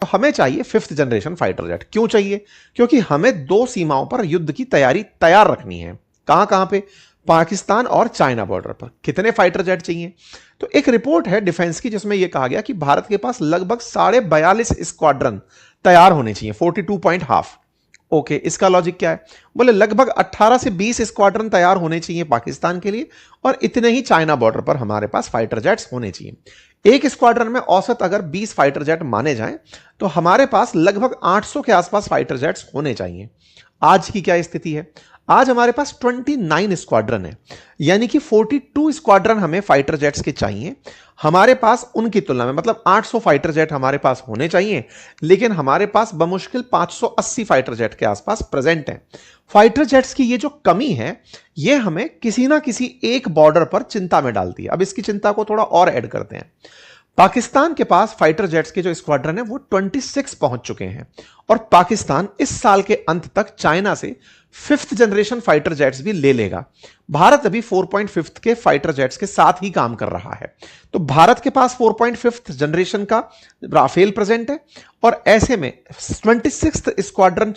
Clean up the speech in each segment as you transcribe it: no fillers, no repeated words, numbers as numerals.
तो हमें चाहिए 5th जनरेशन फाइटर जेट। क्यों चाहिए? क्योंकि हमें दो सीमाओं पर युद्ध की तैयारी तैयार रखनी है। कहां कहां पे? पाकिस्तान और चाइना बॉर्डर पर। कितने फाइटर जेट चाहिए? तो एक रिपोर्ट है डिफेंस की जिसमें यह कहा गया कि भारत के पास लगभग 42.5 स्क्वाड्रन तैयार होने चाहिए, 42.5। ओके, इसका लॉजिक क्या है? बोले लगभग 18 से 20 स्क्वाड्रन तैयार होने चाहिए पाकिस्तान के लिए, और इतने ही चाइना बॉर्डर पर हमारे पास फाइटर जेट्स होने चाहिए। एक स्क्वाड्रन में औसत अगर 20 फाइटर जेट माने जाएं तो हमारे पास लगभग 800 के आसपास फाइटर जेट्स होने चाहिए। आज की क्या स्थिति है? आज हमारे पास 29 स्क्वाड्रन है, यानी कि 42 स्क्वाड्रन हमें फाइटर जेट्स के चाहिए। हमारे पास उनकी तुलना में मतलब 800 फाइटर जेट हमारे पास होने चाहिए, लेकिन हमारे पास बमुश्किल 580 फाइटर जेट के आसपास प्रेजेंट हैं। फाइटर जेट्स की ये जो कमी है, ये हमें किसी ना किसी एक बॉर्डर पर चिंता में डालती है। अब इसकी चिंता को थोड़ा और ऐड करते हैं। पाकिस्तान के पास फाइटर जेट्स के जो स्क्वाड्रन है वो 26 पहुंच चुके हैं, और पाकिस्तान इस साल के अंत तक चाइना से 5th जनरेशन फाइटर जेट्स भी ले लेगा। भारत अभी 4.5 के फाइटर जेट्स के साथ ही काम कर रहा है। तो भारत के पास 4.5 जनरेशन का राफेल प्रेजेंट है, और ऐसे में 26th स्क्वाड्रन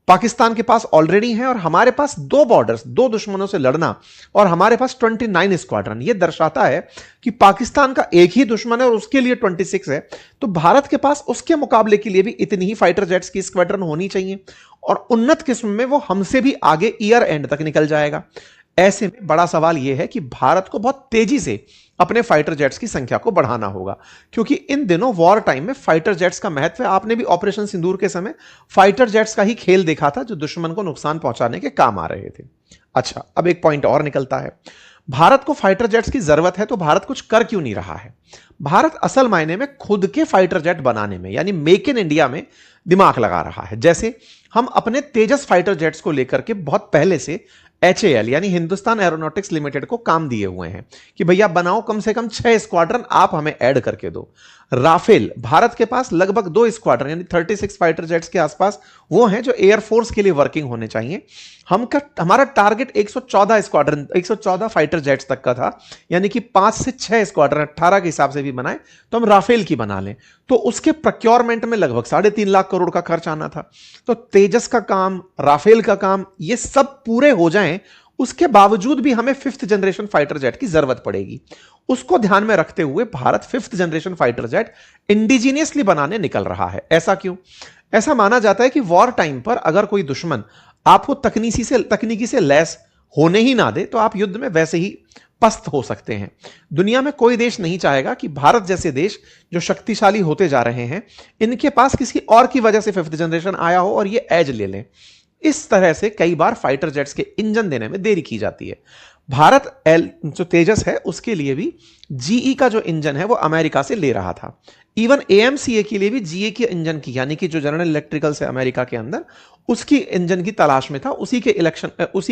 पाकिस्तान के पास ऑलरेडी है, और हमारे पास दो बॉर्डर्स, दो दुश्मनों से लड़ना, और हमारे पास 29 स्क्वाड्रन। यह दर्शाता है कि पाकिस्तान का एक ही दुश्मन है और उसके लिए 26 है। तो भारत के पास उसके मुकाबले के लिए भी इतनी ही फाइटर जेट्स की स्क्वाड्रन होनी चाहिए, और उन्नत किस्म में वो हमसे भी आगे ईयर एंड तक निकल जाएगा। ऐसे में बड़ा सवाल यह है कि भारत को बहुत तेजी से अपने फाइटर जेट्स की संख्या को बढ़ाना होगा, क्योंकि इन दिनों वॉर टाइम में फाइटर जेट्स का महत्व है। आपने भी ऑपरेशन सिंदूर के समय फाइटर जेट्स का ही खेल देखा था, जो दुश्मन को नुकसान पहुंचाने के काम आ रहे थे। अच्छा, अब एक पॉइंट और निकलता है। भारत को फाइटर जेट्स की जरूरत है, तो भारत कुछ कर क्यों नहीं रहा है? भारत असल मायने में खुद के फाइटर जेट बनाने में, यानी मेक इन इंडिया में दिमाग लगा रहा है। जैसे हम अपने तेजस फाइटर जेट्स को लेकर के बहुत पहले से HAL यानी हिंदुस्तान एरोनॉटिक्स लिमिटेड को काम दिए हुए हैं कि भैया बनाओ कम से कम 6 स्क्वाड्रन, आप हमें ऐड करके दो। राफेल, भारत के पास लगभग 2 स्क्वाड्रन यानी 36 फाइटर जेट्स के आसपास वो हैं जो एयरफोर्स के लिए वर्किंग होने चाहिए। हमारा टारगेट 114 स्क्वाड्रन, 114 फाइटर जेट्स तक का था, यानी कि 5 से 6 स्क्वाड्रन 18 के हिसाब से भी बनाए तो हम राफेल की बना लें। तो उसके प्रोक्योरमेंट में लगभग 3.5 लाख करोड़ का खर्च आना था। तो तेजस का काम, राफेल का काम, ये सब पूरे हो जाएं, उसके बावजूद भी हमें 5th जनरेशन फाइटर जेट की जरूरत पड़ेगी। उसको ध्यान में रखते हुए Bharat 5th generation fighter jet indigenously बनाने निकल रहा है। ऐसा क्यों? ऐसा माना जाता है कि वॉर टाइम पर अगर कोई दुश्मन आपको तकनीकी से लैस होने ही ना दे, तो आप युद्ध में वैसे ही पस्त हो सकते हैं। दुनिया में कोई देश नहीं चाहेगा कि भारत जैसे देश जो शक्तिशाली होते जा रहे हैं, इनके पास किसी और की वजह से 5th जनरेशन आया हो और ये एज ले लें। इस तरह से कई बार फाइटर जेट्स के इंजन देने में देरी की जाती है। भारत जो तेजस है उसके लिए भी GE का जो इंजन है वो अमेरिका से ले रहा था। इवन AMCA के लिए भी GE के इंजन की, यानी कि जो जनरल इलेक्ट्रिकल्स है अमेरिका के अंदर, उसकी इंजन की तलाश में था। उसी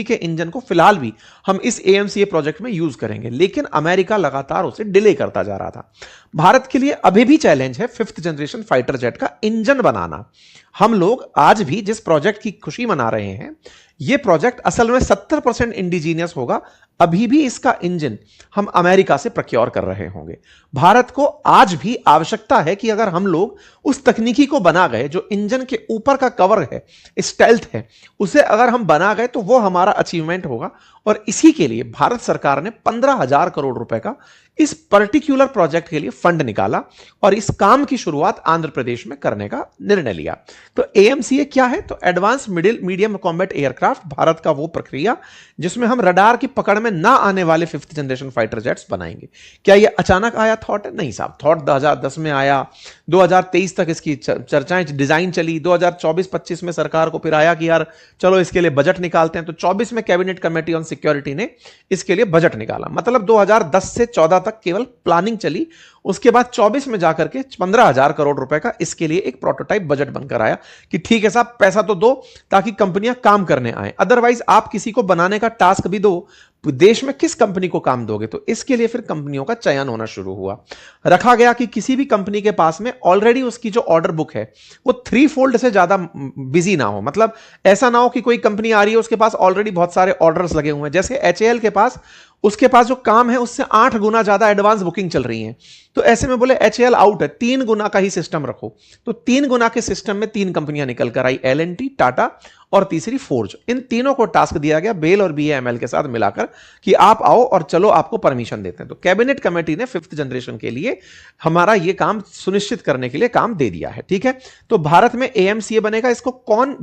के इंजन को फिलहाल भी हम इस AMCA प्रोजेक्ट में यूज करेंगे, लेकिन अमेरिका लगातार उसे डिले करता जा रहा था। भारत के लिए अभी भी चैलेंज है 5th जनरेशन फाइटर जेट का इंजन बनाना। हम लोग आज भी जिस प्रोजेक्ट की खुशी मना रहे हैं, यह प्रोजेक्ट असल में 70% इंडिजीनियस होगा। अभी भी इसका इंजन हम अमेरिका से प्रोक्योर कर रहे होंगे। भारत को आज भी आवश्यकता है कि अगर हम लोग उस तकनीकी को बना गए जो इंजन के ऊपर का कवर है, स्टेल्थ है, उसे अगर हम बना गए तो वो हमारा अचीवमेंट होगा। और इसी के लिए भारत सरकार ने 15,000 करोड़ रुपए का इस पर्टिकुलर प्रोजेक्ट के लिए फंड निकाला और इस काम की शुरुआत आंध्र प्रदेश में करने का निर्णय लिया। तो AMCA क्या है? तो advance medium combat aircraft, Bharat का वो प्रक्रिया जिसमें हम रडार की पकड़ में ना आने वाले 5th जनरेशन फाइटर जेट्स बनाएंगे। क्या यह अचानक आया थॉट है? नहीं साहब, थॉट 2010 में आया, 2023 तक इसकी चर्चाएं, डिजाइन चली, 2024-25 में सरकार को फिर आया कि यार चलो इसके लिए बजट निकालते हैं। तो 24 में कैबिनेट कमेटी ऑन सिक्योरिटी ने इसके लिए बजट निकाला। मतलब 2010 से 14 तक केवल प्लानिंग चली। उसके बाद 24 में जाकर के 15,000 करोड़ रुपए का इसके लिए एक प्रोटोटाइप बजट बनकर आया कि ठीक है साहब, पैसा तो दो ताकि कंपनियां काम करने आए, अदरवाइज आप किसी को बनाने का टास्क भी दो, देश में किस कंपनी को काम दोगे? तो इसके लिए फिर कंपनियों का चयन होना शुरू हुआ। रखा गया कि किसी भी कंपनी के पास में ऑलरेडी उसकी जो ऑर्डर बुक है वो 3 फोल्ड से ज्यादा बिजी ना हो। मतलब ऐसा ना हो कि कोई कंपनी आ रही है, उसके पास ऑलरेडी बहुत सारे ऑर्डर्स लगे हुए हैं। जैसे HAL के पास, उसके पास जो काम है उससे 8 गुना ज्यादा एडवांस बुकिंग चल रही है। तो ऐसे में बोले HAL आउट है, 3 गुना का ही सिस्टम रखो। तो 3 गुना के सिस्टम में 3 कंपनियां निकल कर आई, L&T, टाटा और तीसरी फोर्ज। इन तीनों को टास्क दिया गया बेल और BAML के साथ मिलाकर कि आप आओ और चलो आपको परमिशन देते हैं। तो कैबिनेट कमेटी ने 5th जनरेशन के लिए हमारा ये काम सुनिश्चित करने के लिए काम दे दिया है। ठीक है, तो भारत में AMCA बनेगा। इसको कौन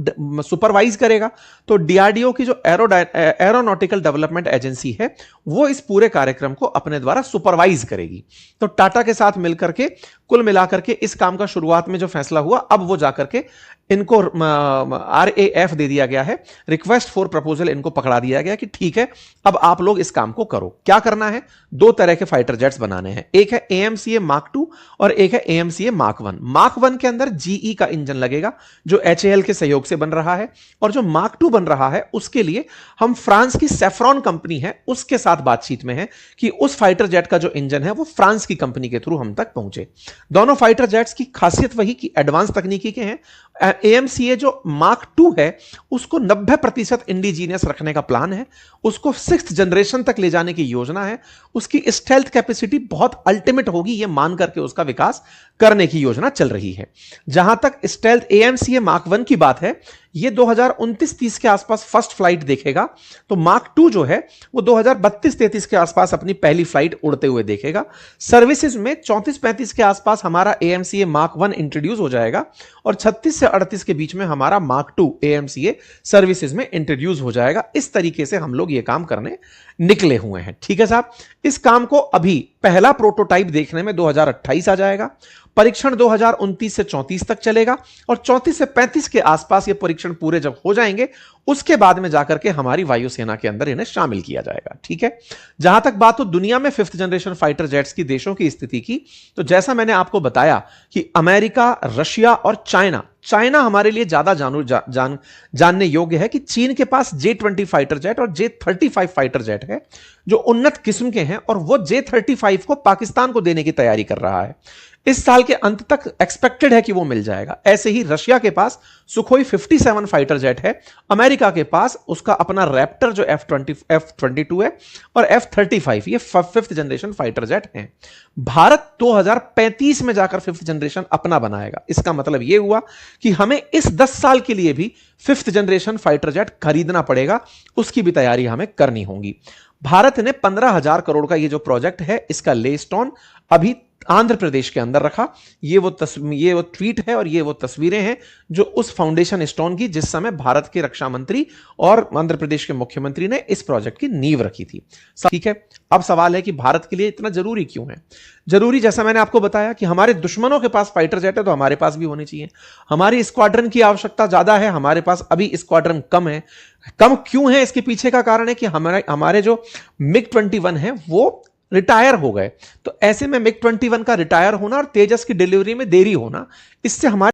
सुपरवाइज करेगा? तो DRDO की जो एरोनॉटिकल डेवलपमेंट एजेंसी है वो इस पूरे कार्यक्रम को अपने द्वारा सुपरवाइज करेगी। तो टाटा के साथ मिलकर के कुल मिलाकर के इस काम का शुरुआत में जो फैसला हुआ, अब वो जाकर के इनको RAF दे दिया गया है, रिक्वेस्ट फॉर प्रपोजल इनको पकड़ा दिया गया कि ठीक है अब आप लोग इस काम को करो। क्या करना है? 2 तरह के फाइटर जेट्स बनाने हैं, एक है AMCA Mark 2 और एक है AMCA Mark 1। Mark 1 के अंदर GE का इंजन लगेगा जो HAL के सहयोग से बन रहा है, और जो Mark 2 बन रहा है उसके लिए हम फ्रांस की सेफ्रॉन कंपनी है उसके साथ बातचीत में है कि उस फाइटर जेट का जो इंजन है वो फ्रांस की कंपनी के थ्रू हम तक पहुंचे। दोनों फाइटर जेट्स की खासियत वही कि एडवांस तकनीकी के हैं। AMCA जो Mark 2 है उसको 90% इंडिजीनियस रखने का प्लान है, उसको 6th जनरेशन तक ले जाने की योजना है, उसकी स्टेल्थ कैपेसिटी बहुत अल्टीमेट होगी ये मान करके उसका विकास करने की योजना चल रही है। जहां तक स्टेल्थ AMCA Mark 1 की बात है, ये 2029-30 के आसपास फर्स्ट फ्लाइट देखेगा। तो Mark 2 जो है वो 2032-33 के आसपास अपनी पहली फ्लाइट उड़ते हुए देखेगा। सर्विसेज में 34-35 के आसपास हमारा AMCA Mark 1 इंट्रोड्यूस हो जाएगा और 36 से 38 के बीच में हमारा Mark 2 AMCA सर्विसेज में इंट्रोड्यूस हो जाएगा। इस तरीके से हम लोग ये काम करने निकले हुए हैं। ठीक है साहब, इस काम को अभी पहला प्रोटोटाइप देखने में 2028 आ जाएगा, परीक्षण 2029 से 34 तक चलेगा और 34 से 35 के आसपास ये परीक्षण पूरे जब हो जाएंगे उसके बाद में जाकर के हमारी वायुसेना के अंदर इन्हें शामिल किया जाएगा। ठीक है, जहां तक बात हो दुनिया में 5th जनरेशन फाइटर जेट्स की देशों की स्थिति की, तो जैसा मैंने आपको बताया कि अमेरिका, रशिया और चाइना हमारे लिए ज्यादा जानने योग्य है कि चीन के पास J-20 फाइटर जेट और J-35 फाइटर जेट है जो उन्नत किस्म के हैं, और वो J-35 को पाकिस्तान को देने की तैयारी कर रहा है। इस साल के अंत तक एक्सपेक्टेड है कि वो मिल जाएगा। ऐसे ही रशिया के पास सुखोई 57 फाइटर जेट है, अमेरिका के पास उसका अपना रैप्टर जो F-22 है और F-35 ये 5th जनरेशन फाइटर जेट हैं। भारत 2035 में जाकर 5th जनरेशन अपना बनाएगा। इसका मतलब यह हुआ कि हमें इस 10 साल के लिए भी 5th जनरेशन फाइटर जेट खरीदना पड़ेगा, उसकी भी तैयारी हमें करनी होगी। भारत ने 15,000 करोड़ का ये जो प्रोजेक्ट है इसका ले स्टोन अभी आंध्र प्रदेश के अंदर रखा। ये वो ट्वीट है और ये वो तस्वीरें हैं जो उस फाउंडेशन स्टोन की जिस समय भारत के रक्षा मंत्री और आंध्र प्रदेश के मुख्यमंत्री ने इस प्रोजेक्ट की नींव रखी थी। ठीक है, अब सवाल है कि भारत के लिए इतना जरूरी क्यों है? जरूरी, जैसा मैंने आपको बताया कि हमारे दुश्मनों के पास फाइटर जेट है तो हमारे पास भी होनी चाहिए। हमारी स्क्वाड्रन की आवश्यकता ज्यादा है, हमारे पास अभी स्क्वाड्रन कम है। कम क्यों है? इसके पीछे का कारण है कि हमारे जो MiG-21 है वो रिटायर हो गए। तो ऐसे में MiG-21 का रिटायर होना और तेजस की डिलीवरी में देरी होना, इससे हमारे